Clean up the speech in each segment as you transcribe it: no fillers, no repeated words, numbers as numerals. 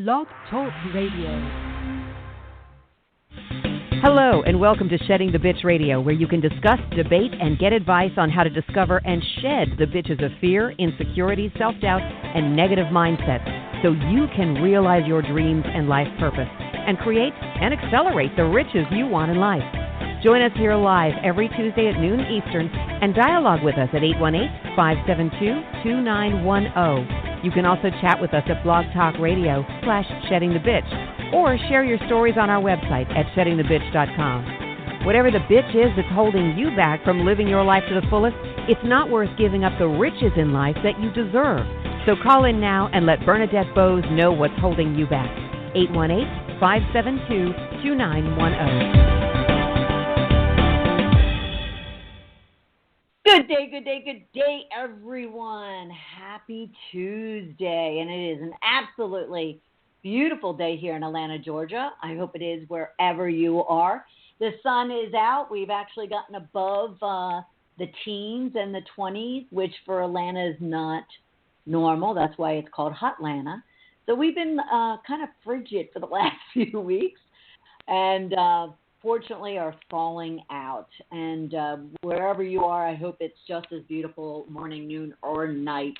Blog Talk Radio. Hello, and welcome to Shedding the Bitch Radio, where you can discuss, debate, and get advice on how to discover and shed the bitches of fear, insecurity, self-doubt, and negative mindsets so you can realize your dreams and life purpose and create and accelerate the riches you want in life. Join us here live every Tuesday at noon Eastern and dialogue with us at 818-572-2910. You can also chat with us at Blog Talk Radio /SheddingTheBitch or share your stories on our website at ShettingTheBitch.com. Whatever the bitch is that's holding you back from living your life to the fullest, it's not worth giving up the riches in life that you deserve. So call in now and let Bernadette Bose know what's holding you back. 818-572-2910. Good day, everyone. Happy Tuesday. And it is an absolutely beautiful day here in Atlanta, Georgia. I hope it is wherever you are. The sun is out. We've actually gotten above the teens and the 20s, which for Atlanta is not normal. That's why it's called Hotlanta. So we've been kind of frigid for the last few weeks. And fortunately are thawing out. And wherever you are, I hope it's just as beautiful morning, noon, or night.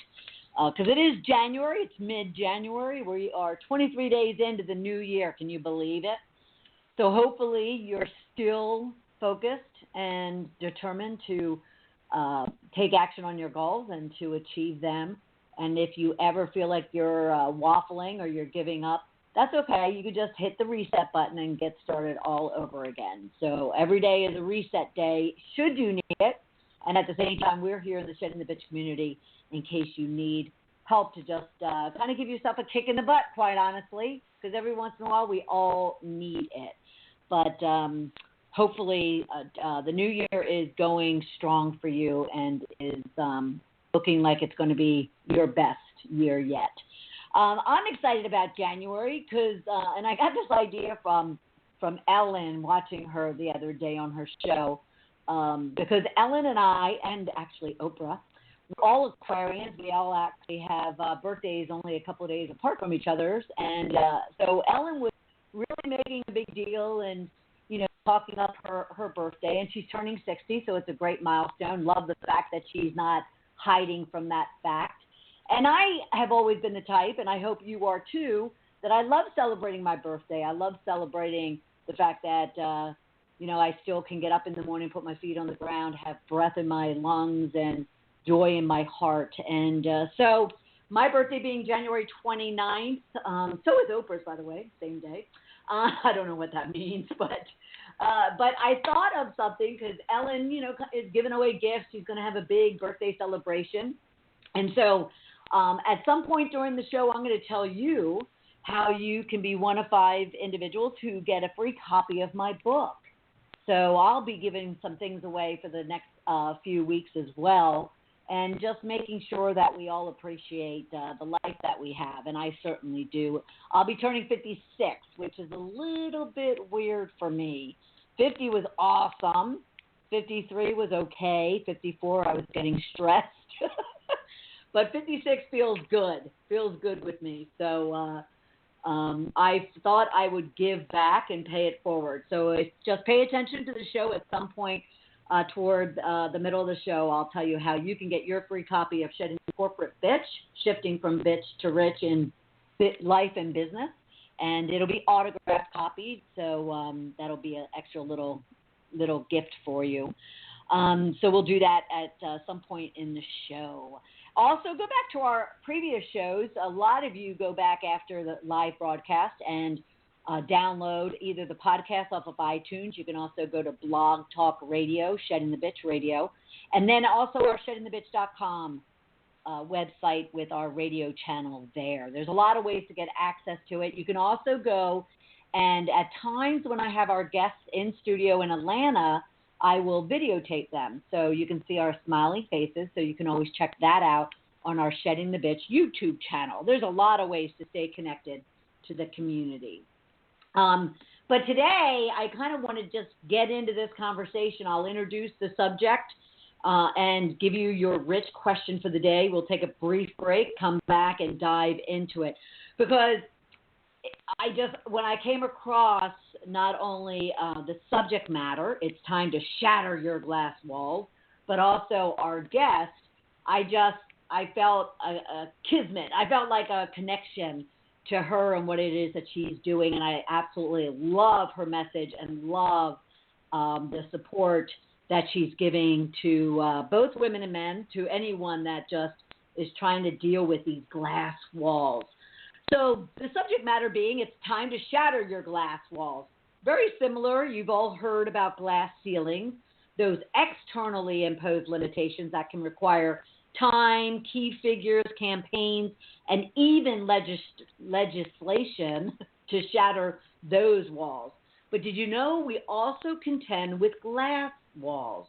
Because it is January. It's mid-January. We are 23 days into the new year. Can you believe it? So hopefully you're still focused and determined to take action on your goals and to achieve them. And if you ever feel like you're waffling or you're giving up, that's okay. You can just hit the reset button and get started all over again. So every day is a reset day, should you need it. And at the same time, we're here in the Shedding the Bitch community in case you need help to just kind of give yourself a kick in the butt, quite honestly, because every once in a while we all need it. But hopefully the new year is going strong for you and is looking like it's going to be your best year yet. I'm excited about January because, and I got this idea from Ellen, watching her the other day on her show, because Ellen and I, and actually Oprah, we're all Aquarians. We all actually have birthdays only a couple of days apart from each other's, and so Ellen was really making a big deal and, you know, talking up her birthday, and she's turning 60, so it's a great milestone. Love the fact that she's not hiding from that fact. And I have always been the type, and I hope you are too, that I love celebrating my birthday. I love celebrating the fact that, you know, I still can get up in the morning, put my feet on the ground, have breath in my lungs and joy in my heart. And so my birthday being January 29th, so is Oprah's, by the way, same day. I don't know what that means, but I thought of something because Ellen, you know, is giving away gifts. She's going to have a big birthday celebration. And so at some point during the show, I'm going to tell you how you can be one of 5 individuals who get a free copy of my book. So I'll be giving some things away for the next few weeks as well, and just making sure that we all appreciate the life that we have, and I certainly do. I'll be turning 56, which is a little bit weird for me. 50 was awesome. 53 was okay. 54, I was getting stressed. But 56 feels good with me. So I thought I would give back and pay it forward. So just pay attention to the show at some point toward the middle of the show. I'll tell you how you can get your free copy of Shedding the Corporate Bitch, Shifting from Bitch to Rich in Life and Business. And it'll be autographed copied, so that'll be an extra little gift for you. So we'll do that at some point in the show. Also, go back to our previous shows. A lot of you go back after the live broadcast and download either the podcast off of iTunes. You can also go to Blog Talk Radio, Shedding the Bitch Radio, and then also our ShettingTheBitch.com website with our radio channel there. There's a lot of ways to get access to it. You can also go, and at times when I have our guests in studio in Atlanta, I will videotape them so you can see our smiling faces, so you can always check that out on our Shedding the Bitch YouTube channel. There's a lot of ways to stay connected to the community. But today, I kind of want to just get into this conversation. I'll introduce the subject and give you your rich question for the day. We'll take a brief break, come back, and dive into it. Because when I came across not only the subject matter, it's time to shatter your glass walls, but also our guest, I felt a kismet. I felt like a connection to her and what it is that she's doing, and I absolutely love her message and love the support that she's giving to both women and men, to anyone that just is trying to deal with these glass walls. So the subject matter being, it's time to shatter your glass walls. Very similar, you've all heard about glass ceilings, those externally imposed limitations that can require time, key figures, campaigns, and even legislation to shatter those walls. But did you know we also contend with glass walls?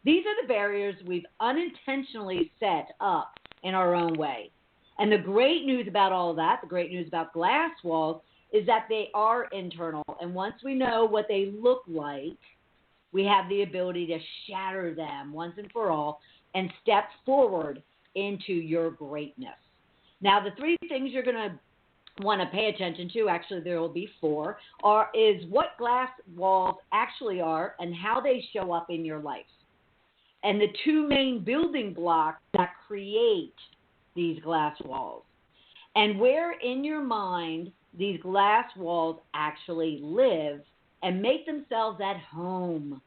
These are the barriers we've unintentionally set up in our own way. And the great news about all of that, the great news about glass walls, is that they are internal. And once we know what they look like, we have the ability to shatter them once and for all and step forward into your greatness. Now, the three things you're going to want to pay attention to, actually there will be four, is what glass walls actually are and how they show up in your life. And the two main building blocks that create these glass walls. And where in your mind these glass walls actually live and make themselves at home.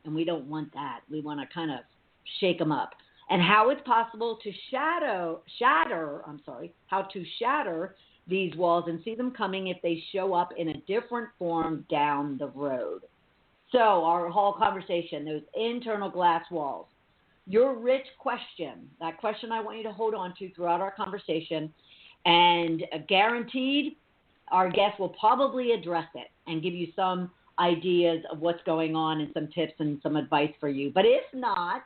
And we don't want that. We want to kind of shake them up. And how it's possible to shatter these walls and see them coming if they show up in a different form down the road. So our whole conversation, those internal glass walls. Your rich question, that question I want you to hold on to throughout our conversation, and guaranteed our guest will probably address it and give you some ideas of what's going on and some tips and some advice for you. But if not,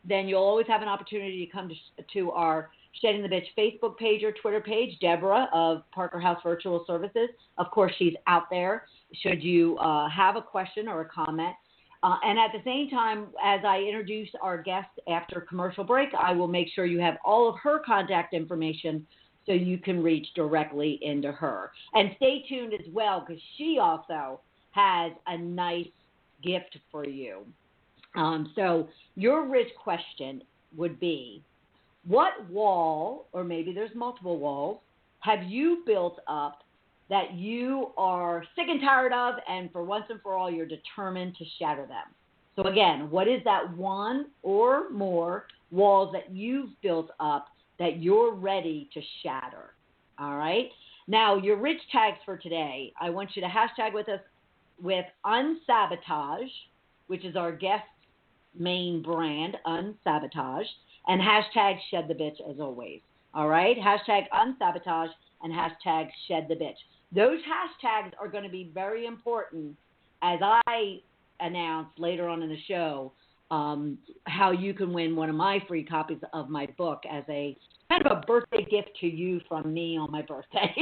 then you'll always have an opportunity to come to our Shedding the Bitch Facebook page or Twitter page. Deborah of Parker House Virtual Services, of course, she's out there should you have a question or a comment. And at the same time, as I introduce our guest after commercial break, I will make sure you have all of her contact information so you can reach directly into her. And stay tuned as well, because she also has a nice gift for you. So your rich question would be, what wall, or maybe there's multiple walls, have you built up that you are sick and tired of, and for once and for all, you're determined to shatter them? So again, what is that one or more walls that you've built up that you're ready to shatter? All right? Now, your rich tags for today, I want you to hashtag with us with UnSabotage, which is our guest's main brand, UnSabotage, and hashtag Shed the Bitch as always. All right? Hashtag UnSabotage and hashtag Shed the Bitch. Those hashtags are going to be very important as I announce later on in the show how you can win one of my free copies of my book as a kind of a birthday gift to you from me on my birthday.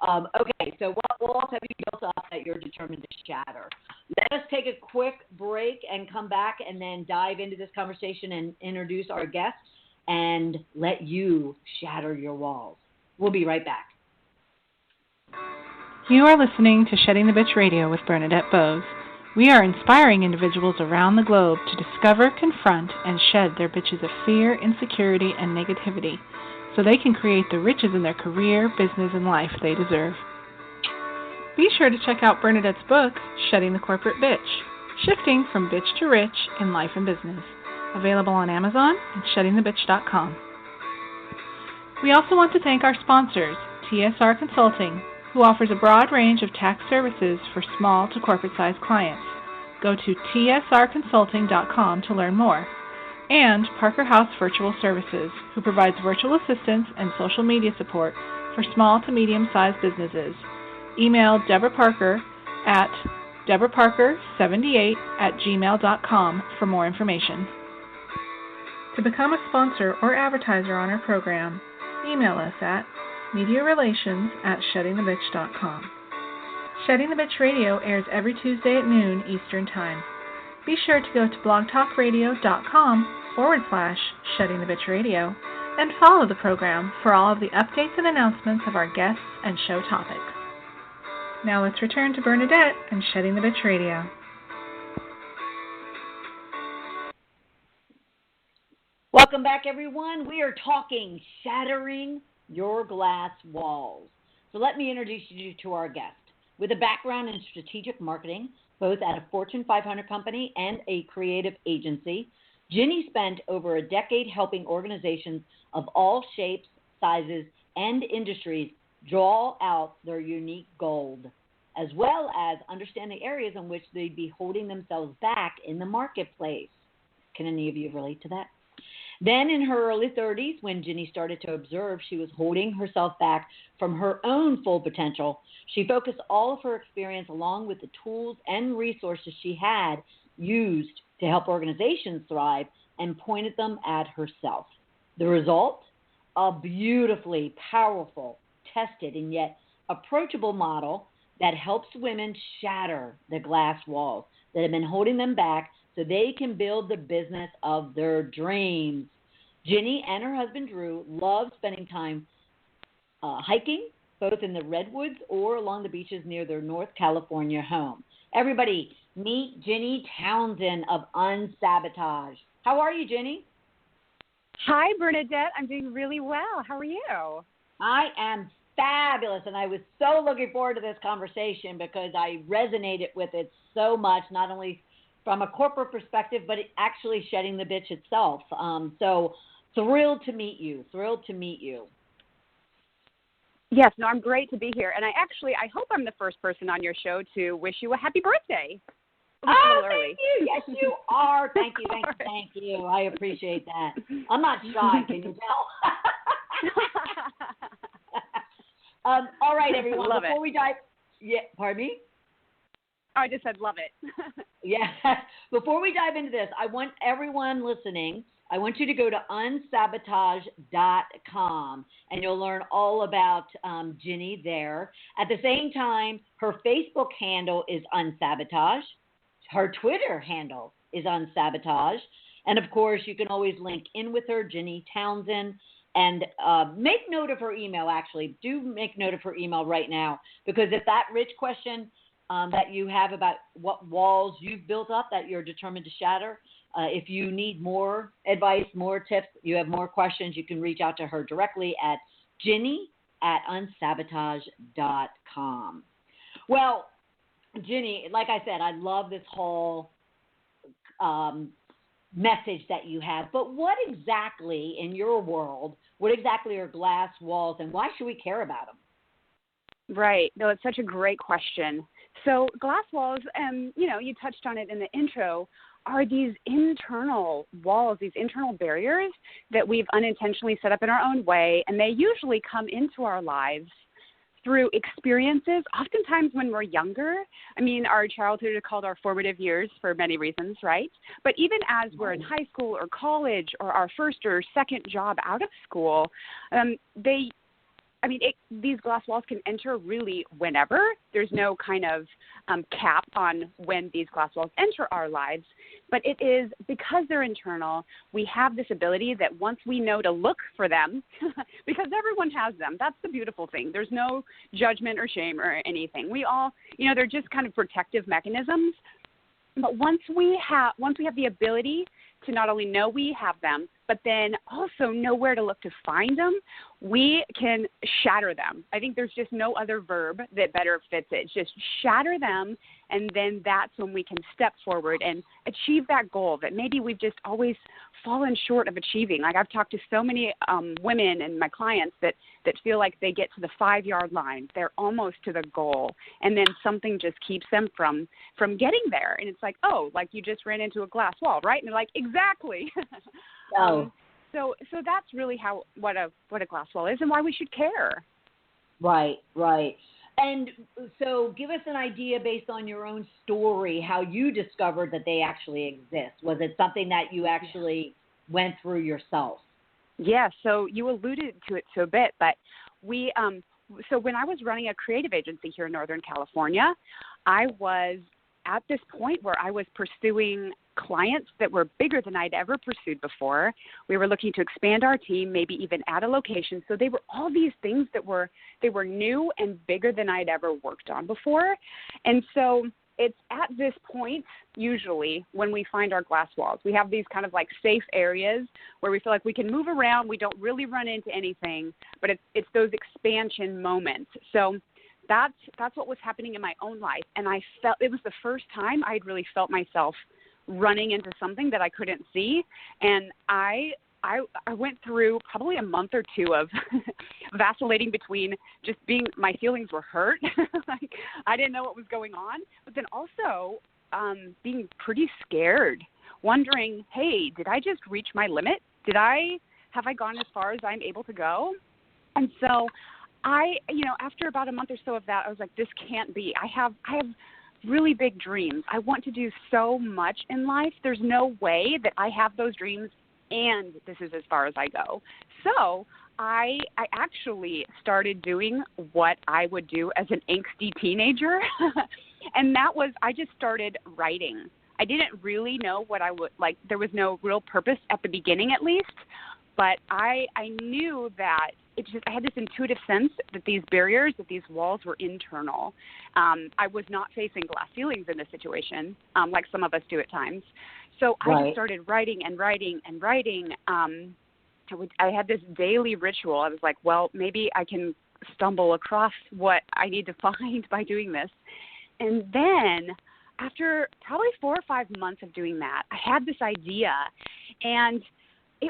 Okay, so what walls have you built up that you're determined to shatter? Let us take a quick break and come back and then dive into this conversation and introduce our guest and let you shatter your walls. We'll be right back. You are listening to Shedding the Bitch Radio with Bernadette Bose. We are inspiring individuals around the globe to discover, confront, and shed their bitches of fear, insecurity, and negativity so they can create the riches in their career, business, and life they deserve. Be sure to check out Bernadette's book, Shedding the Corporate Bitch, Shifting from Bitch to Rich in Life and Business, available on Amazon and sheddingthebitch.com. We also want to thank our sponsors, TSR Consulting, who offers a broad range of tax services for small to corporate-sized clients. Go to tsrconsulting.com to learn more. And Parker House Virtual Services, who provides virtual assistance and social media support for small to medium-sized businesses. Email Deborah Parker at deborahparker78@gmail.com for more information. To become a sponsor or advertiser on our program, email us at mediarelations@sheddingthebitch.com. Shedding the Bitch Radio airs every Tuesday at noon Eastern Time. Be sure to go to blogtalkradio.com/Shedding the Bitch Radio and follow the program for all of the updates and announcements of our guests and show topics. Now let's return to Bernadette and Shedding the Bitch Radio. Welcome back, everyone. We are talking shattering your glass walls. So let me introduce you to our guest. With a background in strategic marketing, both at a Fortune 500 company and a creative agency, Ginny spent over a decade helping organizations of all shapes, sizes, and industries draw out their unique gold, as well as understand the areas in which they'd be holding themselves back in the marketplace. Can any of you relate to that? Then in her early 30s, when Ginny started to observe she was holding herself back from her own full potential, she focused all of her experience along with the tools and resources she had used to help organizations thrive and pointed them at herself. The result? A beautifully powerful, tested, and yet approachable model that helps women shatter the glass walls that have been holding them back so they can build the business of their dreams. Ginny and her husband Drew love spending time hiking, both in the redwoods or along the beaches near their North California home. Everybody, meet Ginny Townsend of UnSabotage. How are you, Ginny? Hi, Bernadette. I'm doing really well. How are you? I am fabulous, and I was so looking forward to this conversation because I resonated with it so much, not only from a corporate perspective, but actually shedding the bitch itself. So thrilled to meet you. Yes, no, I'm great to be here. And I hope I'm the first person on your show to wish you a happy birthday. Oh, thank you. Yes, you are. Thank you. I appreciate that. I'm not shy, can you tell? All right, everyone. Love Before it. we dive, pardon me? I just said love it. Yeah. Before we dive into this, I want everyone listening, I want you to go to unsabotage.com, and you'll learn all about Ginny there. At the same time, her Facebook handle is UnSabotage. Her Twitter handle is UnSabotage. And, of course, you can always link in with her, Ginny Townsend. And make note of her email, actually. Do make note of her email right now, because if that rich question that you have about what walls you've built up that you're determined to shatter, if you need more advice, more tips, you have more questions, you can reach out to her directly at Ginny@unsabotage.com. Well, Ginny, like I said, I love this whole message that you have. But what exactly, in your world, what exactly are glass walls, and why should we care about them? Right. No, it's such a great question. So glass walls, you touched on it in the intro, are these internal walls, these internal barriers that we've unintentionally set up in our own way, and they usually come into our lives through experiences, oftentimes when we're younger. I mean, our childhood is called our formative years for many reasons, right? But even as we're in high school or college or our first or second job out of school, these glass walls can enter really whenever. There's no kind of cap on when these glass walls enter our lives. But it is because they're internal, we have this ability that once we know to look for them, because everyone has them. That's the beautiful thing. There's no judgment or shame or anything. We all, they're just kind of protective mechanisms. But once we have the ability to not only know we have them, but then also know where to look to find them, we can shatter them. I think there's just no other verb that better fits it. Just shatter them, and then that's when we can step forward and achieve that goal that maybe we've just always fallen short of achieving. Like I've talked to so many women and my clients that feel like they get to the 5-yard line. They're almost to the goal, and then something just keeps them from getting there. And it's like, oh, like you just ran into a glass wall, right? And they're like, exactly. So that's really what a glass wall is and why we should care. Right. And so give us an idea based on your own story, how you discovered that they actually exist. Was it something that you actually went through yourself? Yeah, so you alluded to it a bit, but so when I was running a creative agency here in Northern California, I was at this point where I was pursuing clients that were bigger than I'd ever pursued before. We were looking to expand our team, maybe even add a location. So they were all these things they were new and bigger than I'd ever worked on before. And so it's at this point, usually, when we find our glass walls. We have these kind of like safe areas where we feel like we can move around. We don't really run into anything, but it's those expansion moments. So that's what was happening in my own life. And I felt it was the first time I'd really felt myself running into something that I couldn't see. And I went through probably a month or two of vacillating between just being, my feelings were hurt. Like I didn't know what was going on, but then also being pretty scared, wondering, hey, did I just reach my limit? Have I gone as far as I'm able to go? And so after about a month or so of that, I was like, this can't be. I have really big dreams. I want to do so much in life. There's no way that I have those dreams and this is as far as I go. So I actually started doing what I would do as an angsty teenager. And that was, I just started writing. I didn't really know what I would, like, there was no real purpose at the beginning at least, but I knew that I had this intuitive sense that these barriers, that these walls were internal. I was not facing glass ceilings in this situation, like some of us do at times. So I just started writing and writing and writing. I had this daily ritual. I was like, well, maybe I can stumble across what I need to find by doing this. And then after probably 4 or 5 months of doing that, I had this idea. And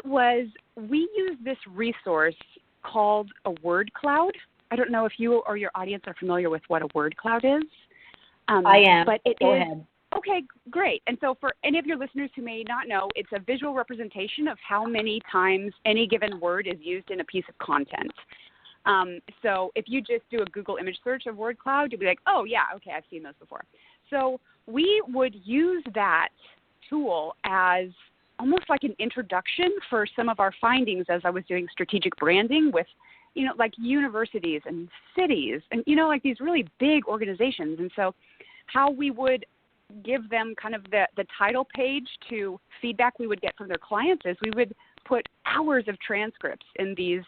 we use this resource called a word cloud. I don't know if you or your audience are familiar with what a word cloud is. I am. But Go ahead. Okay, great. And so for any of your listeners who may not know, it's a visual representation of how many times any given word is used in a piece of content. So if you just do a Google image search of word cloud, you'll be like, oh, yeah, okay, I've seen those before. So we would use that tool as almost like an introduction for some of our findings as I was doing strategic branding with, like universities and cities and, like these really big organizations. And so how we would give them kind of the title page to feedback we would get from their clients is we would put hours of transcripts in these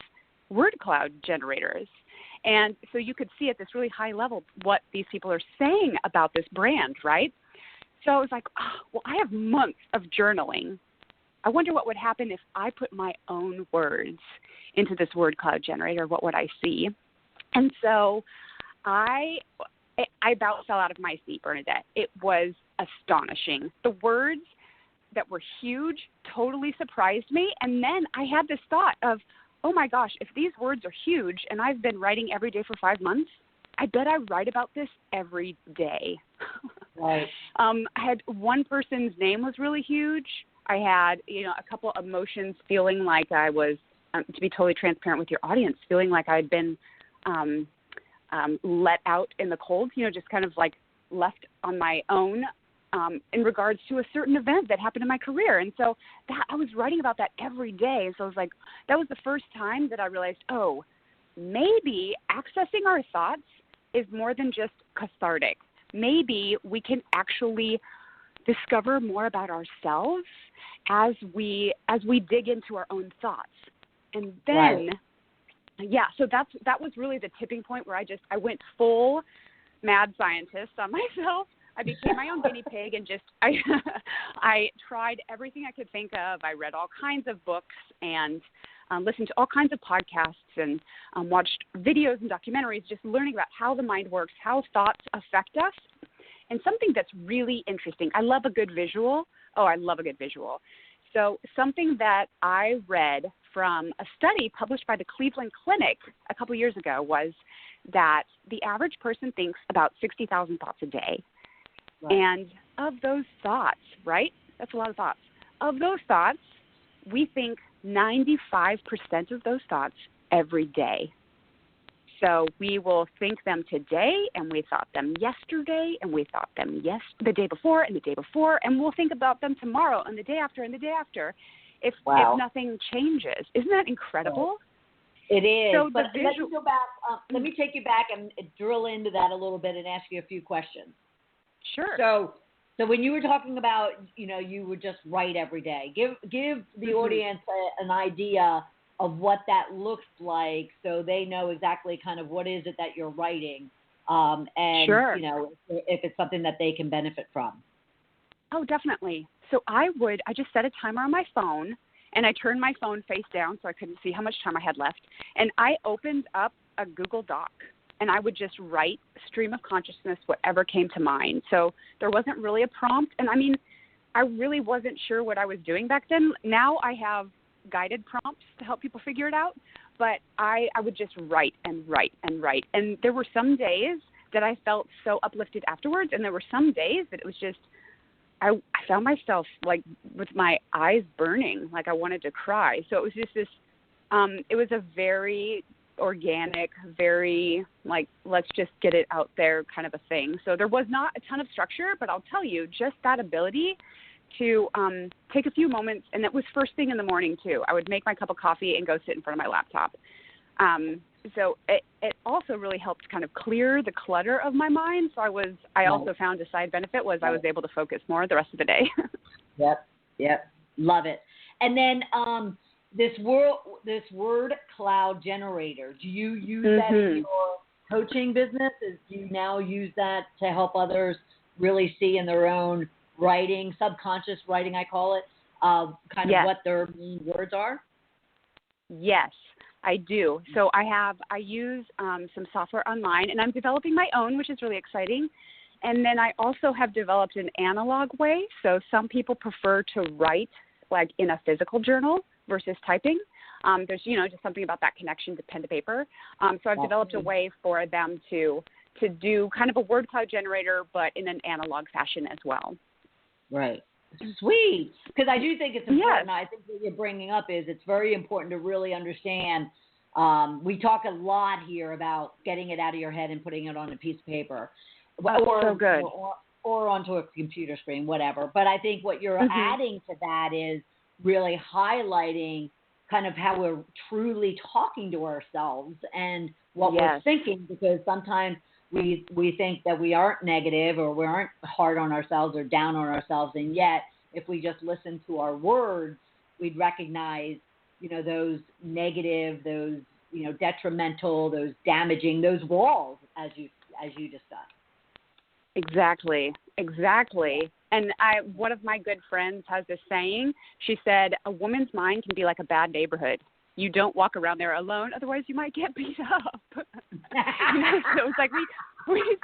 word cloud generators. And so you could see at this really high level what these people are saying about this brand, right? So I was like, I have months of journaling. I wonder what would happen if I put my own words into this word cloud generator. What would I see? And so I about fell out of my seat, Bernadette. It was astonishing. The words that were huge totally surprised me. And then I had this thought of, oh my gosh, if these words are huge and I've been writing every day for 5 months, I bet I write about this every day. Right. I had one person's name was really huge. I had, a couple emotions feeling like I was, to be totally transparent with your audience, feeling like I'd been let out in the cold, just kind of like left on my own in regards to a certain event that happened in my career. And so that I was writing about that every day. And so I was like, that was the first time that I realized, maybe accessing our thoughts is more than just cathartic. Maybe we can actually discover more about ourselves as we dig into our own thoughts. And then, so that was really the tipping point where I went full mad scientist on myself. I became my own guinea pig and I tried everything I could think of. I read all kinds of books and listened to all kinds of podcasts and watched videos and documentaries, just learning about how the mind works, how thoughts affect us. And something that's really interesting, I love a good visual. Oh, I love a good visual. So something that I read from a study published by the Cleveland Clinic a couple years ago was that the average person thinks about 60,000 thoughts a day. Right. And of those thoughts, right, that's a lot of thoughts. Of those thoughts, we think 95% of those thoughts every day. So we will think them today, and we thought them yesterday, and we thought them the day before, and the day before, and we'll think about them tomorrow, and the day after, and the day after, if nothing changes. Isn't that incredible? It is. So but let me go back. Let me take you back and drill into that a little bit and ask you a few questions. Sure. So So when you were talking about, you would just write every day, give the audience an idea of what that looks like so they know exactly kind of what is it that you're writing, and, Sure. If it's something that they can benefit from. Oh, definitely. So I just set a timer on my phone, and I turned my phone face down so I couldn't see how much time I had left. And I opened up a Google Doc, and I would just write stream of consciousness, whatever came to mind. So there wasn't really a prompt. And, I mean, I really wasn't sure what I was doing back then. Now I have guided prompts to help people figure it out. But I would just write and write and write. And there were some days that I felt so uplifted afterwards, and there were some days that it was just, I found myself like with my eyes burning, like I wanted to cry. So it was just this, it was a very organic, very like, let's just get it out there kind of a thing. So there was not a ton of structure, but I'll tell you, just that ability to take a few moments, and that was first thing in the morning too. I would make my cup of coffee and go sit in front of my laptop. So it also really helped kind of clear the clutter of my mind. So I also found a side benefit was I was able to focus more the rest of the day. Yep. Love it. And then this word cloud generator, do you use that in your coaching business? Do you now use that to help others really see in their own writing, subconscious writing, I call it, kind of what their main words are? Yes, I do. So I use some software online, and I'm developing my own, which is really exciting. And then I also have developed an analog way. So some people prefer to write like in a physical journal versus typing. There's, just something about that connection to pen to paper. So I've developed a way for them to do kind of a word cloud generator, but in an analog fashion as well. Right. Sweet. Because I do think it's important. Yes. I think what you're bringing up is it's very important to really understand. We talk a lot here about getting it out of your head and putting it on a piece of paper. So good. Or onto a computer screen, whatever. But I think what you're adding to that is really highlighting kind of how we're truly talking to ourselves and what we're thinking, because sometimes we think that we aren't negative or we aren't hard on ourselves or down on ourselves, and yet if we just listen to our words, we'd recognize, those negative, those, detrimental, those damaging, those walls, as you discussed. Exactly. And one of my good friends has this saying. She said, a woman's mind can be like a bad neighborhood. You don't walk around there alone, otherwise you might get beat up. So it's like we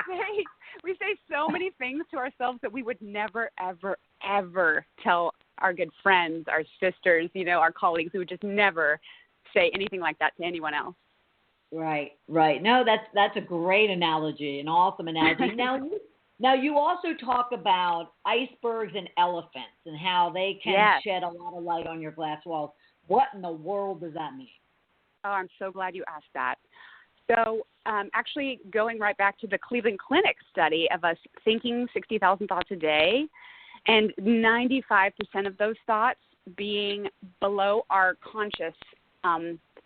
say so many things to ourselves that we would never, ever, ever tell our good friends, our sisters, our colleagues. We would just never say anything like that to anyone else. Right. No, that's a great analogy, an awesome analogy. Now you also talk about icebergs and elephants and how they can shed a lot of light on your glass walls. What in the world does that mean? Oh, I'm so glad you asked that. So actually going right back to the Cleveland Clinic study of us thinking 60,000 thoughts a day, and 95% of those thoughts being below our conscious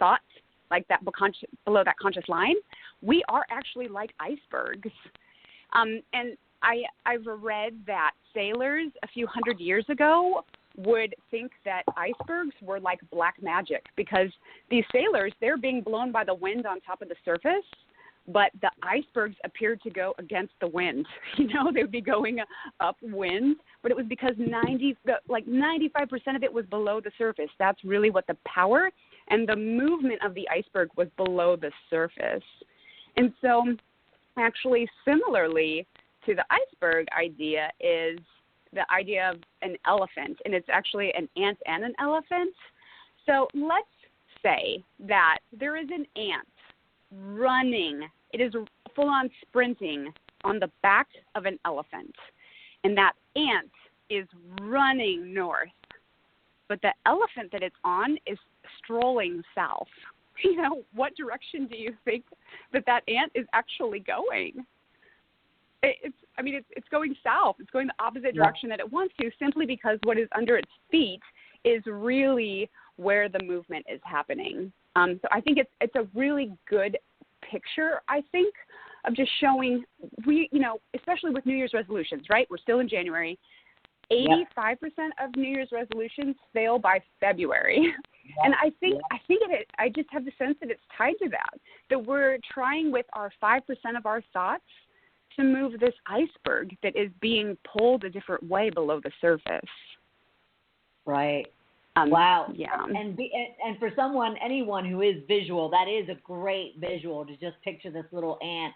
thoughts, like that below that conscious line, we are actually like icebergs. And I've read that sailors a few hundred years ago would think that icebergs were like black magic, because these sailors, they're being blown by the wind on top of the surface, but the icebergs appeared to go against the wind. They would be going upwind, but it was because 95% of it was below the surface. That's really what the power and the movement of the iceberg was below the surface. And so actually similarly to the iceberg idea is the idea of an elephant, and it's actually an ant and an elephant. So let's say that there is an ant running. It is full-on sprinting on the back of an elephant, and that ant is running north. But the elephant that it's on is strolling south. What direction do you think that ant is actually going? It's going south. It's going the opposite direction that it wants to, simply because what is under its feet is really where the movement is happening. So I think it's a really good picture, I think, of just showing, especially with New Year's resolutions, right? We're still in January. 85% of New Year's resolutions fail by February. Yep. And I just have the sense that it's tied to that we're trying with our 5% of our thoughts to move this iceberg that is being pulled a different way below the surface. Right. Wow. Yeah. And for anyone who is visual, that is a great visual to just picture this little ant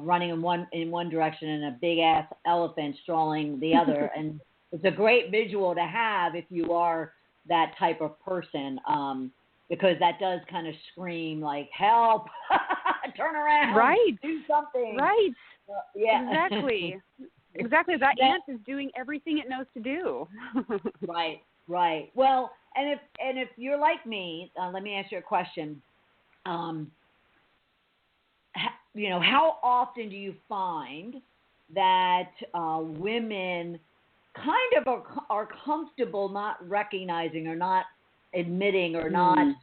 running in one direction and a big ass elephant strolling the other. And it's a great visual to have if you are that type of person, because that does kind of scream like, help, turn around, right, do something. Right. Yeah. Exactly. Exactly. That ant is doing everything it knows to do. Right. Right. Well, and if you're like me, let me ask you a question. How often do you find that women kind of are comfortable not recognizing or not admitting or not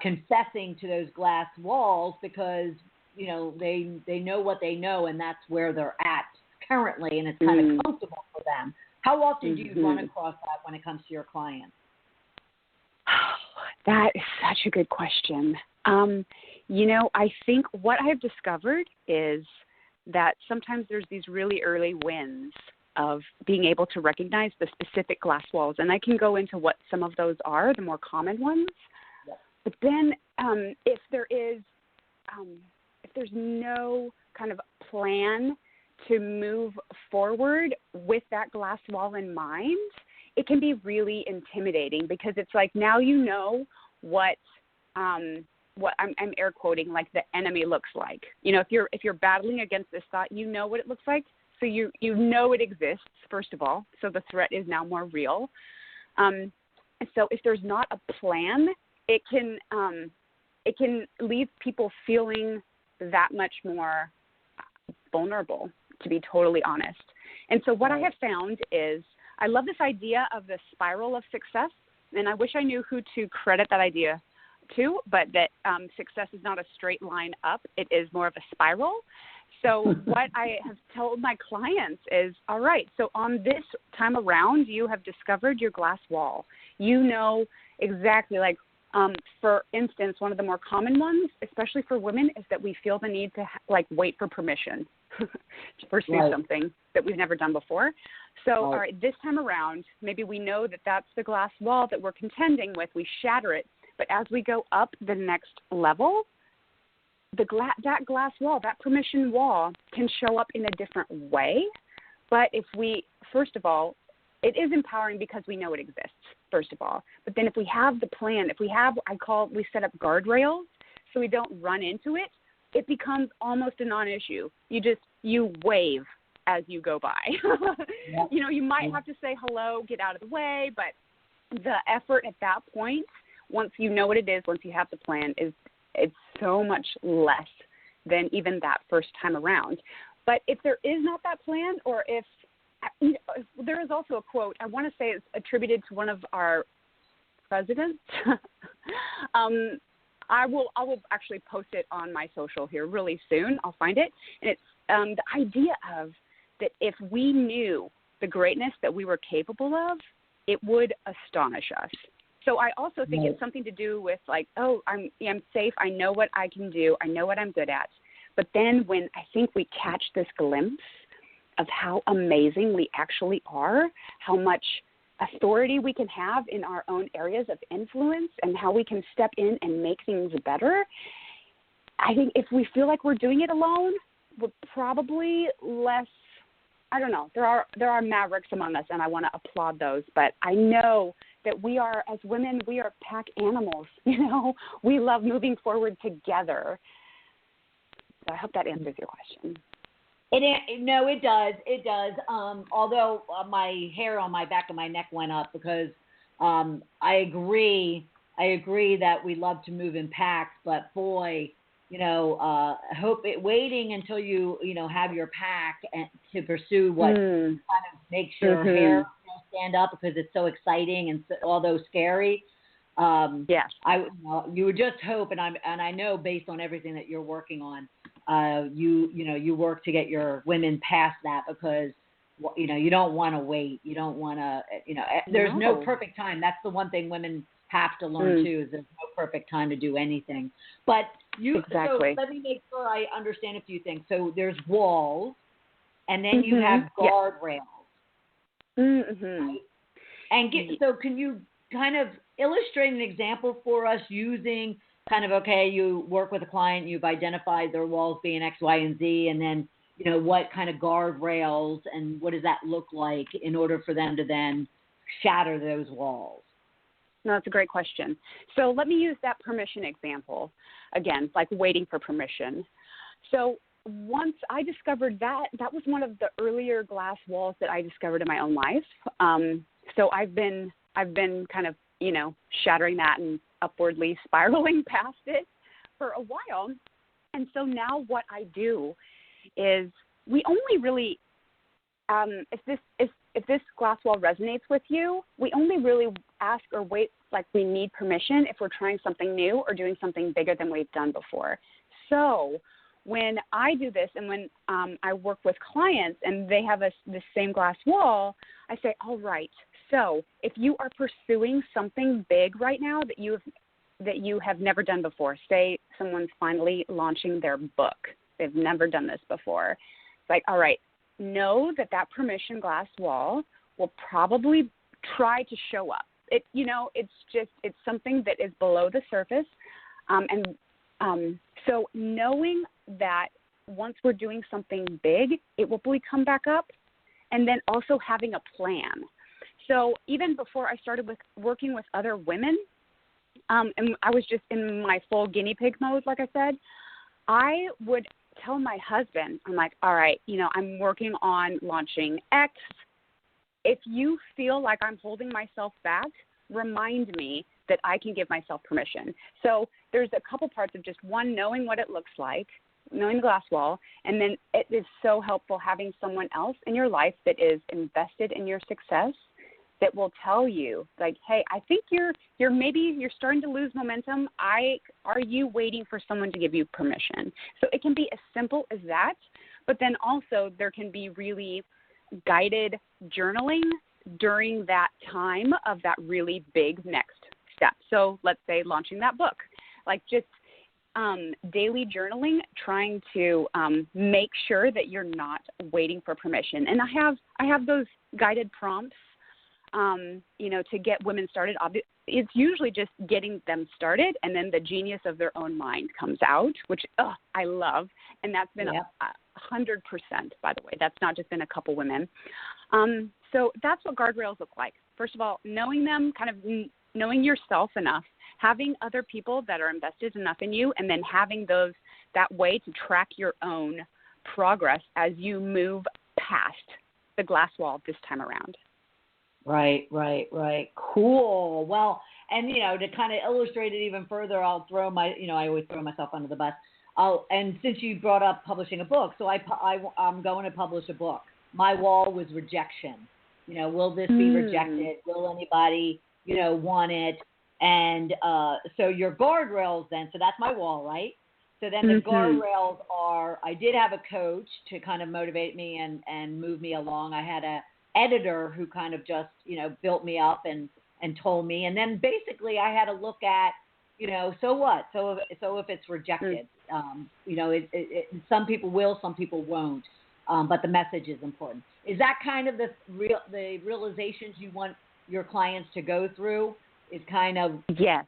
confessing to those glass walls because they know what they know and that's where they're at currently and it's kind of comfortable for them? How often do you run across that when it comes to your clients? That is such a good question. I think what I've discovered is that sometimes there's these really early wins of being able to recognize the specific glass walls. And I can go into what some of those are, the more common ones. Yep. But then if there's no kind of plan to move forward with that glass wall in mind, it can be really intimidating because it's like now you know what I'm air quoting, like the enemy looks like. If you're battling against this thought, you know what it looks like. So you know it exists, first of all. So the threat is now more real. And so if there's not a plan, it can leave people feeling that much more vulnerable, to be totally honest. And so what I have found is I love this idea of the spiral of success, and I wish I knew who to credit that idea to, but that success is not a straight line up. It is more of a spiral. So what I have told my clients is, all right, so on this time around, you have discovered your glass wall. You know exactly, for instance, one of the more common ones, especially for women, is that we feel the need to wait for permission to pursue something that we've never done before. So, all right, this time around, maybe we know that that's the glass wall that we're contending with. We shatter it. But as we go up the next level, that glass wall, that permission wall can show up in a different way. But first of all, it is empowering because we know it exists, first of all. But then if we have the plan, we set up guardrails so we don't run into it, it becomes almost a non-issue. You wave as you go by. You might have to say hello, get out of the way, but the effort at that point, once you know what it is, once you have the plan, it's so much less than even that first time around. But if there is not that plan, or if there is also a quote, I want to say it's attributed to one of our presidents. I will actually post it on my social here really soon. I'll find it. And it's the idea of that if we knew the greatness that we were capable of, it would astonish us. So I also think it's something to do with I'm safe. I know what I can do. I know what I'm good at. But then when I think we catch this glimpse of how amazing we actually are, how much authority we can have in our own areas of influence, and how we can step in and make things better, I think if we feel like we're doing it alone, we're probably less. I don't know. There are mavericks among us, and I want to applaud those. But I know that we are, as women, we are pack animals. We love moving forward together. So I hope that answers your question. It does. It does. Although my hair on my back of my neck went up because I agree that we love to move in packs, but boy, waiting until you have your pack and to pursue what kind of makes your hair stand up because it's so exciting and although scary. Yes. You would just hope, and I know based on everything that you're working on, you work to get your women past that because, you don't want to wait. You don't want to, there's no perfect time. That's the one thing women have to learn too, is there's no perfect time to do anything. But so let me make sure I understand a few things. So there's walls, and then you have guardrails. Mm-hmm. Right? And so can you kind of illustrate an example for us using kind of, okay, you work with a client, you've identified their walls being X, Y, and Z, and then, what kind of guardrails and what does that look like in order for them to then shatter those walls? No, that's a great question. So let me use that permission example again, like waiting for permission. So once I discovered that was one of the earlier glass walls that I discovered in my own life. So I've been kind of, shattering that and upwardly spiraling past it for a while. And so now what I do is we only really, if this glass wall resonates with you, we only really ask or wait like we need permission if we're trying something new or doing something bigger than we've done before. So when I do this and when I work with clients and they have this same glass wall, I say, all right, so if you are pursuing something big right now that you have never done before, say someone's finally launching their book. They've never done this before. It's like, all right, know that permission glass wall will probably try to show up. It's something that is below the surface. So knowing that once we're doing something big, it will probably come back up, and then also having a plan. So even before I started working with other women, and I was just in my full guinea pig mode, like I said, I would tell my husband, I'm like, all right, I'm working on launching X. If you feel like I'm holding myself back, remind me that I can give myself permission. So there's a couple parts of just one, knowing what it looks like, knowing the glass wall, and then it is so helpful having someone else in your life that is invested in your success that will tell you, like, hey, I think you're starting to lose momentum. Are you waiting for someone to give you permission? So it can be as simple as that, but then also there can be really guided journaling during that time of that really big next step. So let's say launching that book, like just daily journaling, trying to make sure that you're not waiting for permission. And I have those guided prompts, to get women started. It's usually just getting them started, and then the genius of their own mind comes out, which I love. And that's been 100%, by the way. That's not just been a couple women. So that's what guardrails look like. First of all, knowing them, kind of knowing yourself enough, having other people that are invested enough in you, and then having that way to track your own progress as you move past the glass wall this time around. Right. Cool. Well, and, to kind of illustrate it even further, I'll throw I always throw myself under the bus. And since you brought up publishing a book, so I'm going to publish a book. My wall was rejection. Will this be rejected? Will anybody, want it? And so your guardrails then, so that's my wall, right? So then the guardrails are, I did have a coach to kind of motivate me and move me along. I had a editor who kind of just, built me up and told me. And then basically I had to look at, so what? So if it's rejected, some people will, some people won't. But the message is important. Is that kind of the realizations you want your clients to go through? Is kind of, yes.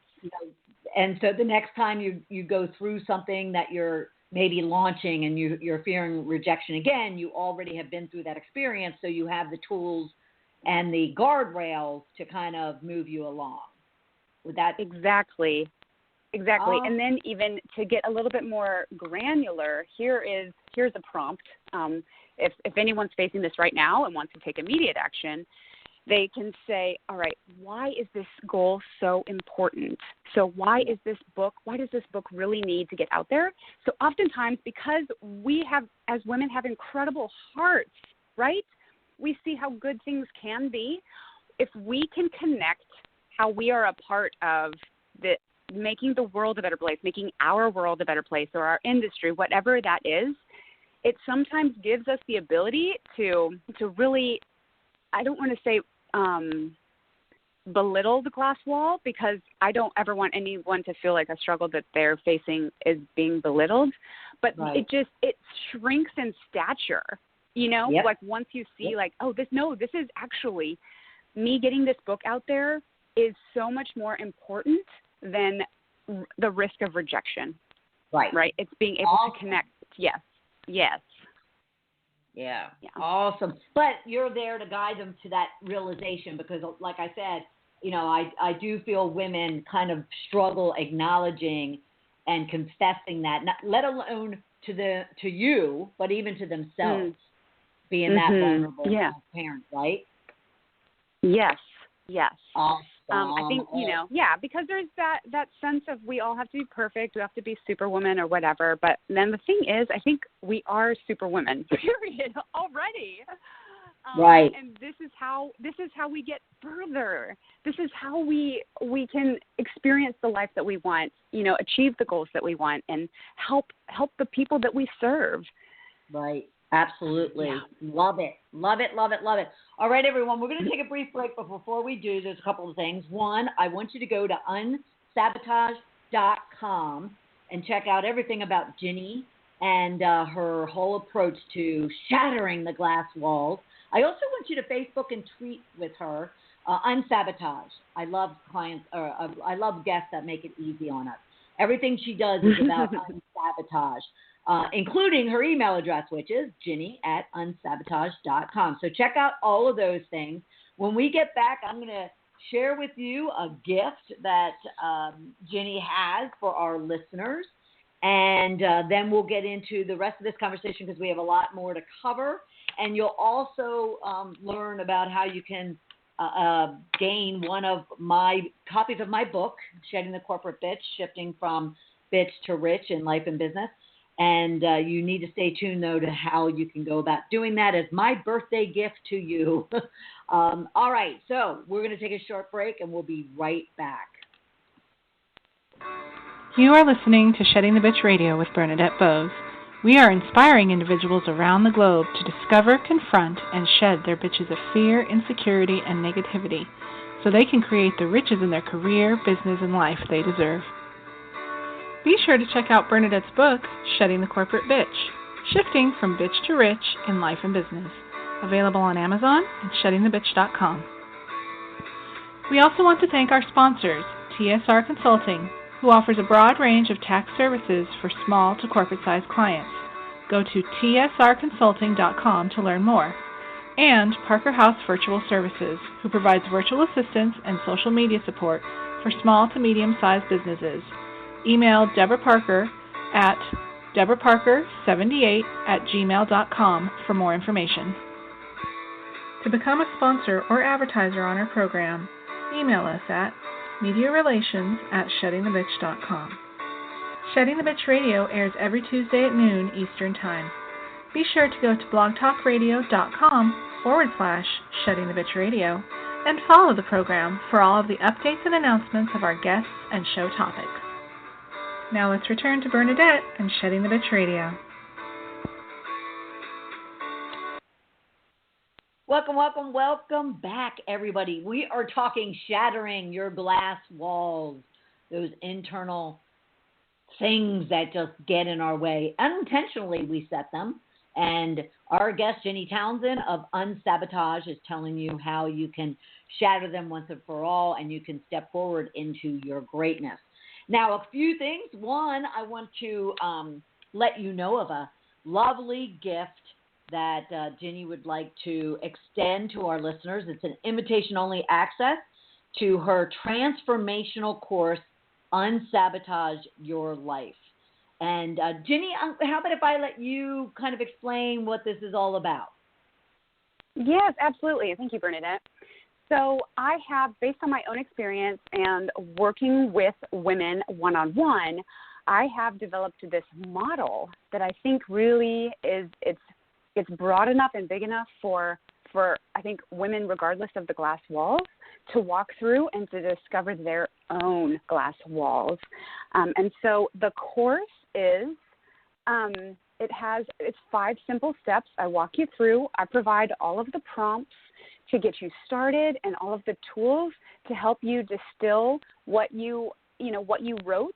And so the next time you go through something that you're maybe launching and you're fearing rejection again, you already have been through that experience, so you have the tools and the guardrails to kind of move you along. Would that exactly? And then even to get a little bit more granular, here's a prompt. If anyone's facing this right now and wants to take immediate action, they can say, all right, why is this goal so important? So why does this book really need to get out there? So oftentimes, because we have, as women, have incredible hearts, right? We see how good things can be. If we can connect how we are a part of making the world a better place, making our world a better place, or our industry, whatever that is, it sometimes gives us the ability to really, I don't want to say belittle the glass wall, because I don't ever want anyone to feel like a struggle that they're facing is being belittled, but right. it shrinks in stature, you know, Yep. like once you see Yep. like, oh, this is actually me getting this book out there is so much more important than the risk of rejection. Right. It's being able to connect. Yes. Yes. Yeah. Awesome. But you're there to guide them to that realization, because like I said, you know, I do feel women kind of struggle acknowledging and confessing that, not, let alone to you, but even to themselves, being that vulnerable parent, right? Yes. Yes. Awesome. I think, you know, because there's that sense of we all have to be perfect, we have to be superwoman or whatever. But then the thing is, I think we are superwomen, period, already. Right. And this is how we get further. This is how we can experience the life that we want, you know, achieve the goals that we want, and help the people that we serve. Right. Absolutely. Yeah. Love it. Love it, love it, love it. All right, everyone, we're going to take a brief break, but before we do, there's a couple of things. One, I want you to go to unsabotage.com and check out everything about Ginny and her whole approach to shattering the glass walls. I also want you to Facebook and tweet with her, UnSabotage. I love clients, I love guests that make it easy on us. Everything she does is about UnSabotage. Including her email address, which is ginny@unsabotage.com. So check out all of those things. When we get back, I'm going to share with you a gift that Ginny has for our listeners. And then we'll get into the rest of this conversation, because we have a lot more to cover. And you'll also learn about how you can gain one of my copies of my book, Shedding the Corporate Bitch, Shifting from Bitch to Rich in Life and Business. And you need to stay tuned, though, to how you can go about doing that as my birthday gift to you. All right, so we're going to take a short break, and we'll be right back. You are listening to Shedding the Bitch Radio with Bernadette Bose. We are inspiring individuals around the globe to discover, confront, and shed their bitches of fear, insecurity, and negativity, so they can create the riches in their career, business, and life they deserve. Be sure to check out Bernadette's book, Shedding the Corporate Bitch, Shifting from Bitch to Rich in Life and Business, available on Amazon and SheddingTheBitch.com. We also want to thank our sponsors, TSR Consulting, who offers a broad range of tax services for small to corporate-sized clients. Go to tsrconsulting.com to learn more. And Parker House Virtual Services, who provides virtual assistance and social media support for small to medium-sized businesses. Email Deborah Parker at deborahparker78@gmail.com for more information. To become a sponsor or advertiser on our program, email us at mediarelations@sheddingthebitch.com. Shedding the Bitch Radio airs every Tuesday at noon Eastern Time. Be sure to go to blogtalkradio.com/sheddingthebitchradio and follow the program for all of the updates and announcements of our guests and show topics. Now let's return to Bernadette and Shedding the Bitch Radio. Welcome, welcome, welcome back, everybody. We are talking shattering your glass walls, those internal things that just get in our way. Unintentionally, we set them. And our guest, Ginny Townsend of UnSabotage, is telling you how you can shatter them once and for all, and you can step forward into your greatness. Now, a few things. One, I want to let you know of a lovely gift that Ginny would like to extend to our listeners. It's an invitation-only access to her transformational course, Unsabotage Your Life. And Ginny, how about if I let you kind of explain what this is all about? Yes, absolutely. Thank you, Bernadette. So I have, based on my own experience and working with women one-on-one, I have developed this model that I think really is, it's broad enough and big enough for I think women regardless of the glass walls. to walk through and to discover their own glass walls. And so the course is, it's 5 simple steps. I walk you through. I provide all of the prompts to get you started and all of the tools to help you distill what you wrote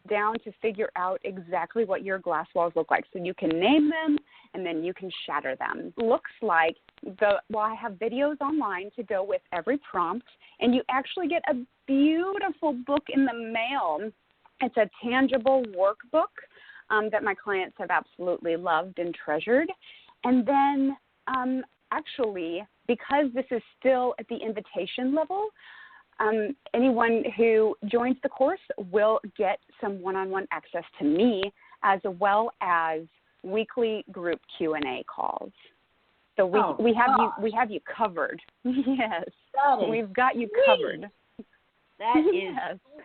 down to figure out exactly what your glass walls look like. So you can name them and then you can shatter them. Looks like I have videos online to go with every prompt, and you actually get a beautiful book in the mail. It's a tangible workbook that my clients have absolutely loved and treasured. And then actually, because this is still at the invitation level, anyone who joins the course will get some one-on-one access to me, as well as weekly group Q&A calls. So we have you covered. Yes, we've got you covered. That is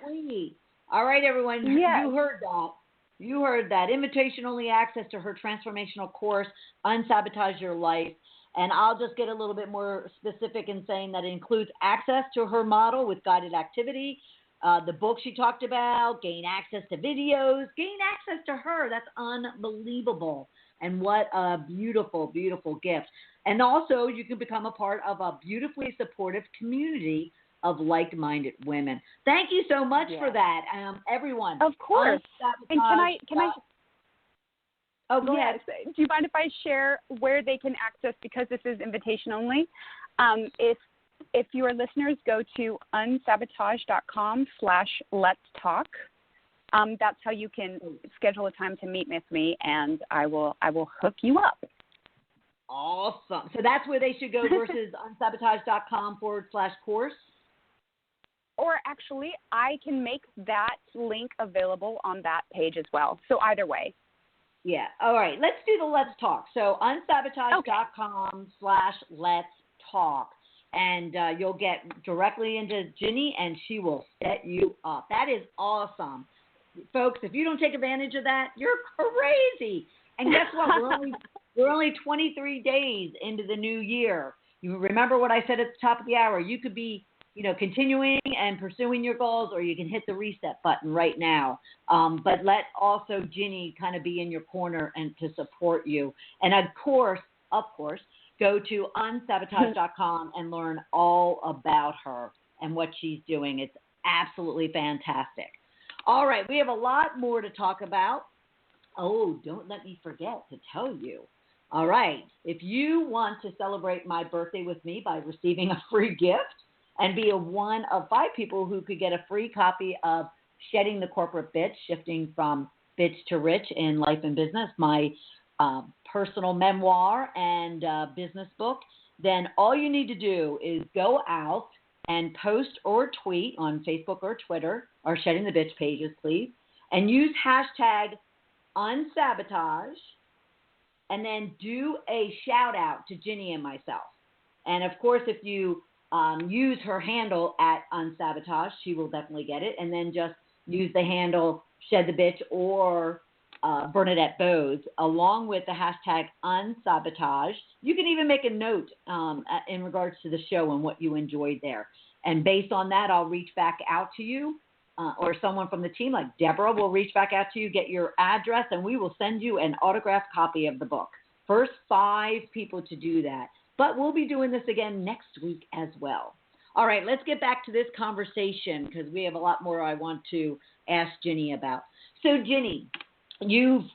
sweet. All right, everyone, you heard that. You heard that. Invitation-only access to her transformational course, Unsabotage Your Life. And I'll just get a little bit more specific in saying that it includes access to her model with guided activity, the book she talked about, gain access to videos, gain access to her. That's unbelievable. And what a beautiful, beautiful gift. And also, you can become a part of a beautifully supportive community of like-minded women. Thank you so much for that, everyone. Of course. And can I? Oh, go ahead. Do you mind if I share where they can access, because this is invitation only? If your listeners go to unsabotage.com/let's-talk, that's how you can schedule a time to meet with me, and I will hook you up. Awesome. So that's where they should go versus unsabotage.com/course? Or actually, I can make that link available on that page as well. So either way. Yeah. All right. Let's do the Let's Talk. So unsabotage.com/let's talk. And you'll get directly into Ginny, and she will set you up. That is awesome. Folks, if you don't take advantage of that, you're crazy. And guess what? We're only 23 days into the new year. You remember what I said at the top of the hour. You could be continuing and pursuing your goals, or you can hit the reset button right now. But let also Ginny kind of be in your corner and to support you. And of course, go to unsabotage.com and learn all about her and what she's doing. It's absolutely fantastic. All right, we have a lot more to talk about. Oh, don't let me forget to tell you. All right, if you want to celebrate my birthday with me by receiving a free gift, and be one of 5 people who could get a free copy of Shedding the Corporate Bitch, Shifting from Bitch to Rich in Life and Business, my personal memoir and business book, then all you need to do is go out and post or tweet on Facebook or Twitter, or Shedding the Bitch pages, please, and use hashtag unsabotage, and then do a shout out to Ginny and myself. And of course, if you use her handle at Unsabotage, she will definitely get it. And then just use the handle Shed the Bitch or Bernadette Bose along with the hashtag Unsabotage. You can even make a note in regards to the show and what you enjoyed there. And based on that, I'll reach back out to you or someone from the team like Deborah will reach back out to you, get your address, and we will send you an autographed copy of the book. First 5 people to do that. But we'll be doing this again next week as well. All right, let's get back to this conversation because we have a lot more I want to ask Ginny about. So, Ginny, you've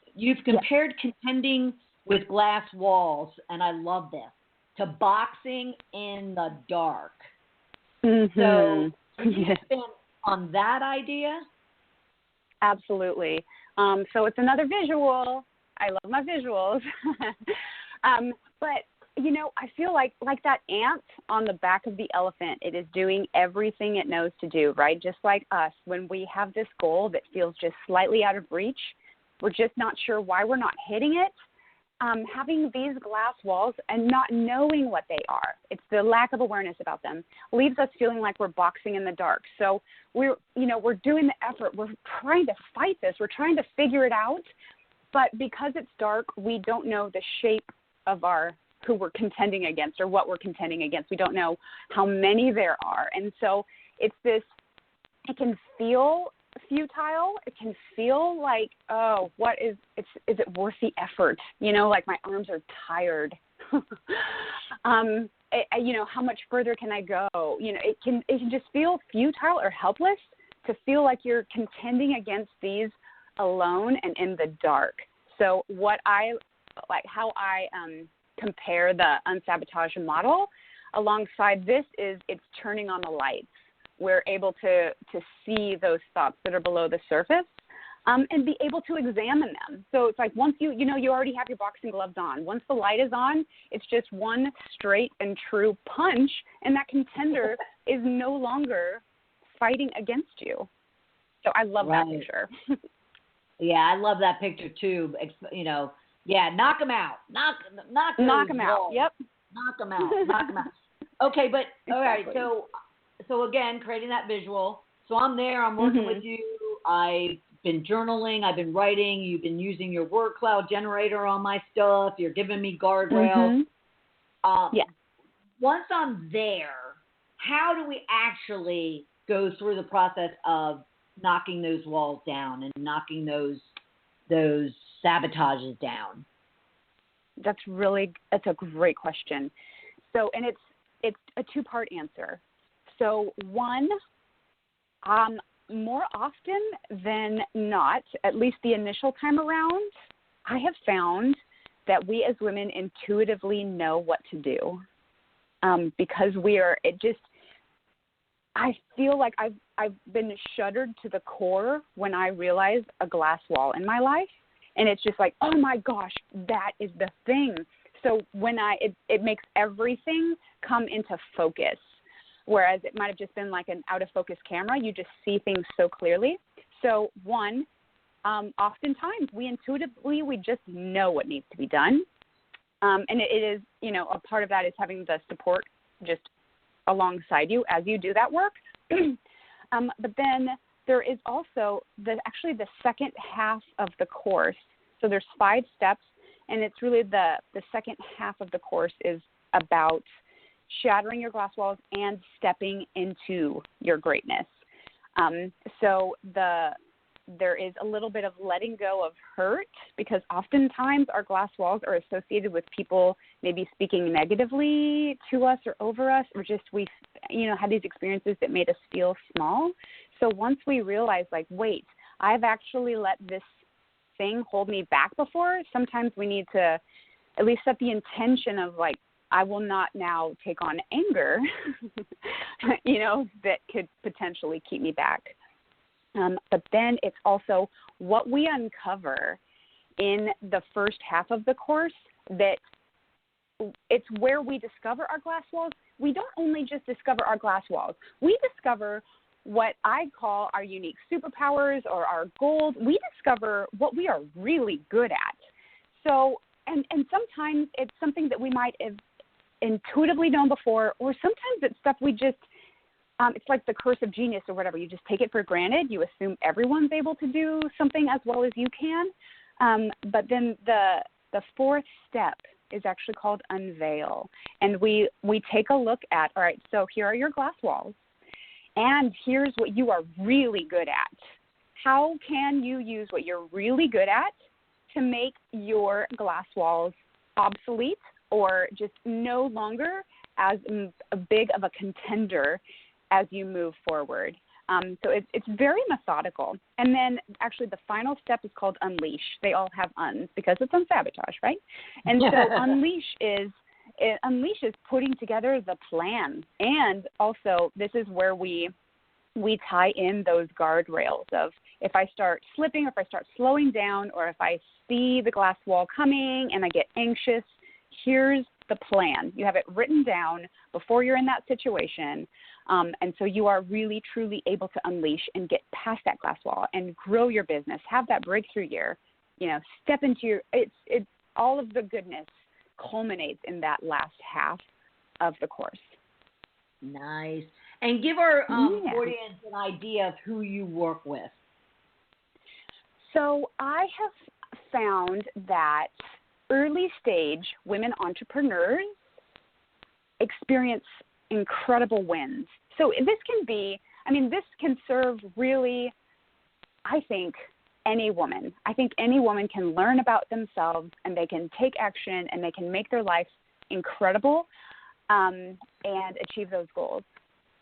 compared contending with glass walls, and I love this, to boxing in the dark. Mm-hmm. So, can you expand on that idea? Absolutely. So it's another visual. I love my visuals. But I feel like that ant on the back of the elephant, it is doing everything it knows to do, right? Just like us, when we have this goal that feels just slightly out of reach, we're just not sure why we're not hitting it. Having these glass walls and not knowing what they are, it's the lack of awareness about them, leaves us feeling like we're boxing in the dark. So we're doing the effort. We're trying to fight this. We're trying to figure it out. But because it's dark, we don't know the shape of our who we're contending against or what we're contending against. We don't know how many there are. And so it's this, it can feel futile. It can feel like, oh, is it worth the effort? Like my arms are tired. How much further can I go? It can just feel futile or helpless to feel like you're contending against these alone and in the dark. So how I compare the UnSabotage model alongside this is it's turning on the lights. We're able to see those thoughts that are below the surface and be able to examine them. So it's like once you already have your boxing gloves on. Once the light is on, it's just one straight and true punch, and that contender is no longer fighting against you. So I love that picture. Yeah, I love that picture too. Knock them out. Knock them out. Yep. Knock them out. Knock them out. Okay, but all right. So again, creating that visual. So I'm there. I'm working with you. I've been journaling. I've been writing. You've been using your word cloud generator on my stuff. You're giving me guardrails. Once I'm there, how do we actually go through the process of knocking those walls down and knocking those sabotages down? That's a great question. So, and it's a two-part answer. So one, more often than not, at least the initial time around, I have found that we as women intuitively know what to do because I feel like I've been shuddered to the core when I realized a glass wall in my life, and it's just like, oh my gosh, that is the thing. So when it makes everything come into focus, whereas it might have just been like an out of focus camera, you just see things so clearly. So one, oftentimes we just know what needs to be done, and it is a part of that is having the support just alongside you as you do that work. But then there is also the second half of the course. So there's 5 steps, and it's really the second half of the course is about shattering your glass walls and stepping into your greatness. So there is a little bit of letting go of hurt because oftentimes our glass walls are associated with people maybe speaking negatively to us or over us, or just we had these experiences that made us feel small. So once we realize, like, wait, I've actually let this thing hold me back before, sometimes we need to at least set the intention of, like, I will not now take on anger, that could potentially keep me back. But then it's also what we uncover in the first half of the course that it's where we discover our glass walls. We don't only just discover our glass walls. We discover what I call our unique superpowers or our gold. We discover what we are really good at. So, and sometimes it's something that we might have intuitively known before, or sometimes it's stuff we just it's like the curse of genius or whatever. You just take it for granted. You assume everyone's able to do something as well as you can. But then the fourth step is actually called unveil. And we take a look at, all right, so here are your glass walls, and here's what you are really good at. How can you use what you're really good at to make your glass walls obsolete or just no longer as big of a contender as you move forward? So it's very methodical. And then actually the final step is called unleash. They all have uns because it's UnSabotage, right? And so unleash is putting together the plan. And also this is where we tie in those guardrails of if I start slipping, or if I start slowing down, or if I see the glass wall coming and I get anxious, here's the plan. You have it written down before you're in that situation. And so you are really, truly able to unleash and get past that glass wall and grow your business, have that breakthrough year, step into it's all of the goodness culminates in that last half of the course. Nice. And give our audience an idea of who you work with. So I have found that early stage women entrepreneurs experience incredible wins. So this can serve really, I think, any woman. I think any woman can learn about themselves, and they can take action, and they can make their life incredible and achieve those goals.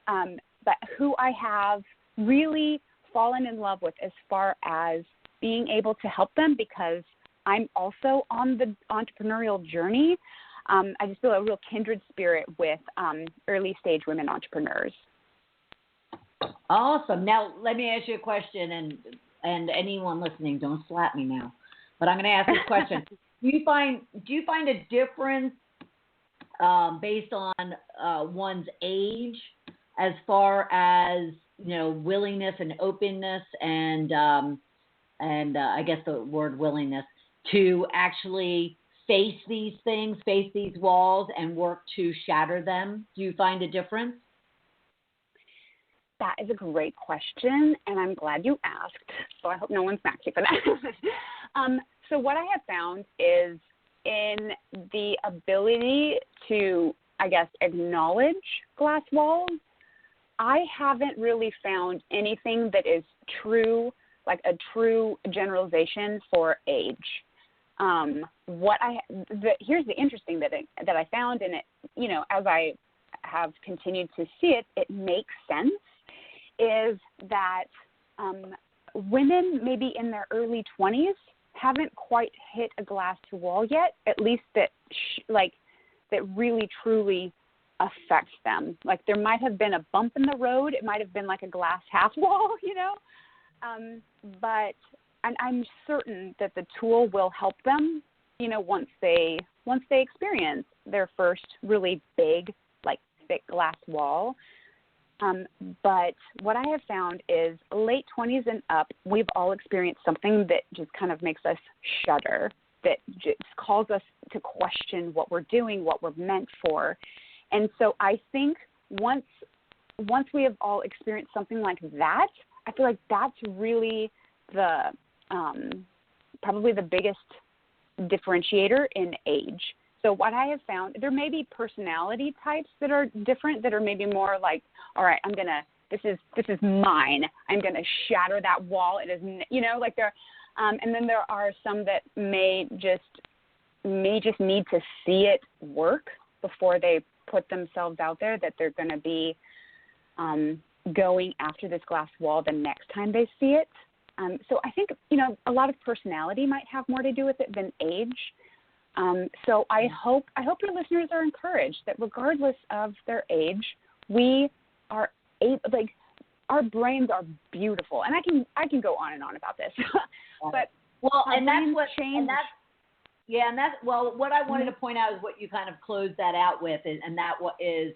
But who I have really fallen in love with as far as being able to help them, because I'm also on the entrepreneurial journey, I just feel a real kindred spirit with early stage women entrepreneurs. Awesome. Now, let me ask you a question, and anyone listening, don't slap me now, but I'm going to ask this question. Do you find a difference based on one's age as far as, willingness and openness and I guess the word willingness to actually face these things, face these walls, and work to shatter them? Do you find a difference? That is a great question, and I'm glad you asked. So I hope no one smacks you for that. So what I have found is in the ability to, I guess, acknowledge glass walls, I haven't really found anything that is true, like a true generalization for age. Here's the interesting that I found, and it, as I have continued to see it, it makes sense, is that women maybe in their early 20s haven't quite hit a glass wall yet, at least that really truly affects them. Like there might have been a bump in the road. It might have been like a glass half wall, but I'm certain that the tool will help them, once they experience their first really big, like thick glass wall. But what I have found is late 20s and up, we've all experienced something that just kind of makes us shudder, that just calls us to question what we're doing, what we're meant for. And so I think once we have all experienced something like that, I feel like that's really the probably the biggest differerentiator in age. So what I have found, there may be personality types that are different, that are maybe more like, all right, this is mine. I'm going to shatter that wall. It is, like there, and then there are some that may just need to see it work before they put themselves out there, that they're going to be going after this glass wall the next time they see it. So I think, a lot of personality might have more to do with it than age. So I hope your listeners are encouraged that regardless of their age, we are our brains are beautiful, and I can go on and on about this, but what I wanted to Mm-hmm. point out is what you kind of closed that out with, and that is,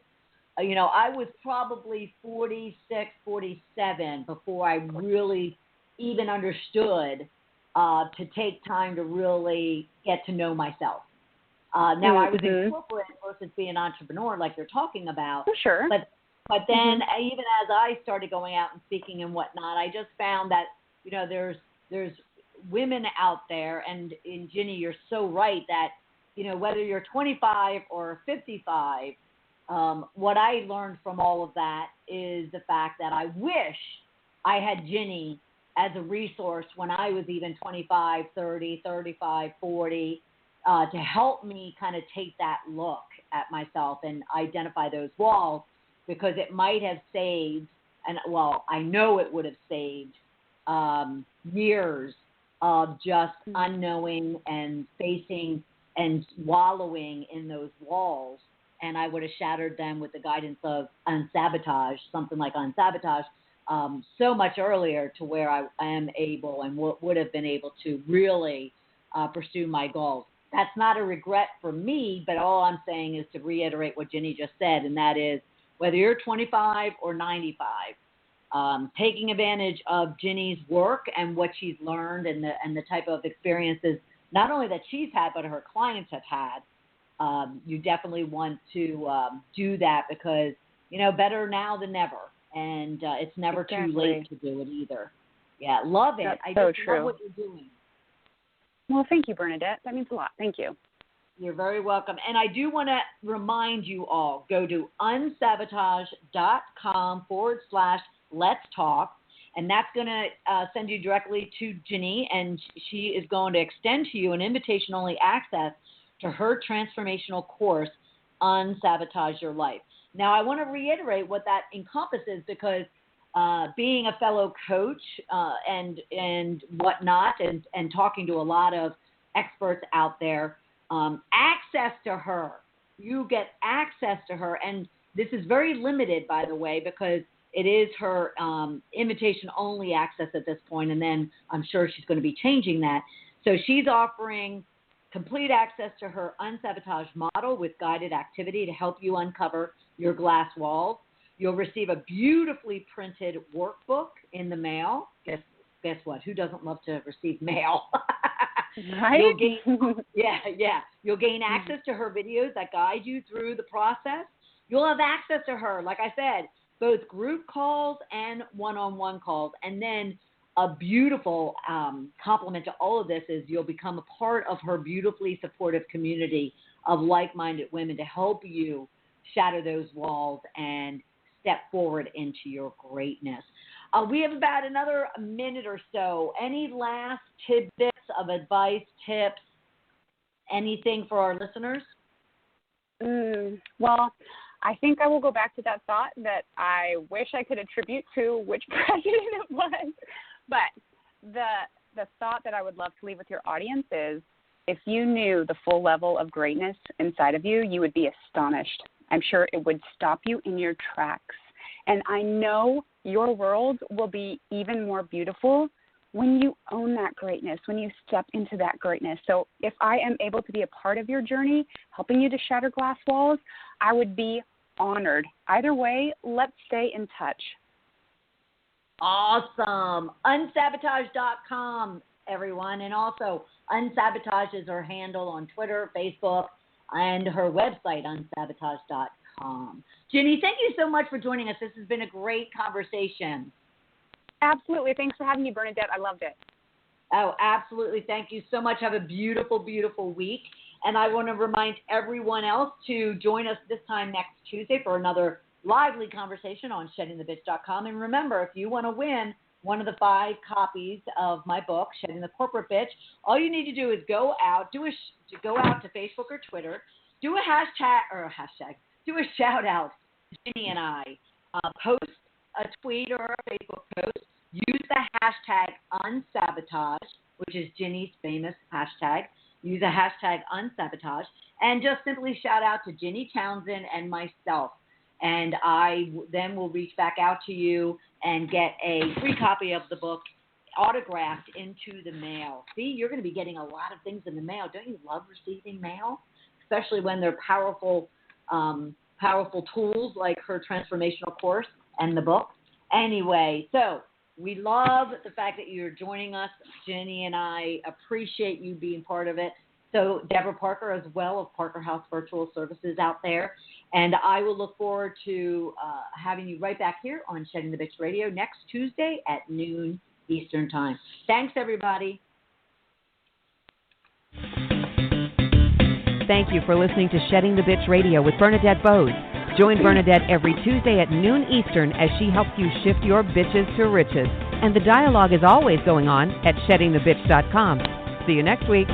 I was probably 46, 47 before I really even understood to take time to really get to know myself. Now, I was in corporate versus being an entrepreneur like you're talking about. For sure. But then even as I started going out and speaking and whatnot, I just found that, there's women out there, and in Ginny, you're so right that, whether you're 25 or 55, what I learned from all of that is the fact that I wish I had Ginny as a resource when I was even 25, 30, 35, 40, to help me kind of take that look at myself and identify those walls, because it might have saved, I know it would have saved years of just unknowing and facing and wallowing in those walls. And I would have shattered them with the guidance of UnSabotage, something like UnSabotage, so much earlier, to where I am able and would have been able to really pursue my goals. That's not a regret for me, but all I'm saying is to reiterate what Ginny just said, and that is, whether you're 25 or 95, taking advantage of Ginny's work and what she's learned and the type of experiences, not only that she's had, but her clients have had, you definitely want to do that, because, better now than never. And it's never too late to do it either. Yeah, love it. That's I so just true. love what you're doing. Well, thank you, Bernadette. That means a lot. Thank you. You're very welcome. And I do want to remind you all, go to unsabotage.com/let's talk. And that's going to send you directly to Ginny, and she is going to extend to you an invitation-only access to her transformational course, Unsabotage Your Life. Now, I want to reiterate what that encompasses, because being a fellow coach and whatnot, and talking to a lot of experts out there, access to her. You get access to her, and this is very limited, by the way, because it is her invitation-only access at this point, and then I'm sure she's going to be changing that. So she's offering complete access to her Unsabotage model with guided activity to help you uncover your glass walls. You'll receive a beautifully printed workbook in the mail. Guess what? Who doesn't love to receive mail? Right? You'll gain access to her videos that guide you through the process. You'll have access to her, like I said, both group calls and one-on-one calls. And then a beautiful complement to all of this is you'll become a part of her beautifully supportive community of like-minded women to help you shatter those walls and step forward into your greatness. We have about another minute or so. Any last tidbits of advice, tips, anything for our listeners? Well, I think I will go back to that thought that I wish I could attribute to which president it was. But the thought that I would love to leave with your audience is, if you knew the full level of greatness inside of you, you would be astonished. I'm sure it would stop you in your tracks. And I know your world will be even more beautiful when you own that greatness, when you step into that greatness. So if I am able to be a part of your journey, helping you to shatter glass walls, I would be honored. Either way, let's stay in touch. Awesome. Unsabotage.com, everyone. And also, Unsabotage is her handle on Twitter, Facebook, and her website, unsabotage.com. Ginny, thank you so much for joining us. This has been a great conversation. Absolutely. Thanks for having me, Bernadette. I loved it. Oh, absolutely. Thank you so much. Have a beautiful, beautiful week. And I want to remind everyone else to join us this time next Tuesday for another lively conversation on SheddingTheBitch.com. And remember, if you want to win one of the 5 copies of my book, Shedding the Corporate Bitch, all you need to do is go out to Facebook or Twitter, do a shout out to Ginny and I, post a tweet or a Facebook post, use the hashtag Unsabotage, which is Ginny's famous hashtag. Use the hashtag Unsabotage, and just simply shout out to Ginny Townsend and myself. And I then will reach back out to you and get a free copy of the book autographed into the mail. See, you're going to be getting a lot of things in the mail. Don't you love receiving mail? Especially when they're powerful tools like her transformational course and the book. Anyway, so we love the fact that you're joining us. Ginny and I appreciate you being part of it. So Deborah Parker as well of Parker House Virtual Services out there. And I will look forward to having you right back here on Shedding the Bitch Radio next Tuesday at noon Eastern Time. Thanks, everybody. Thank you for listening to Shedding the Bitch Radio with Bernadette Bose. Join Bernadette every Tuesday at noon Eastern as she helps you shift your bitches to riches. And the dialogue is always going on at sheddingthebitch.com. See you next week.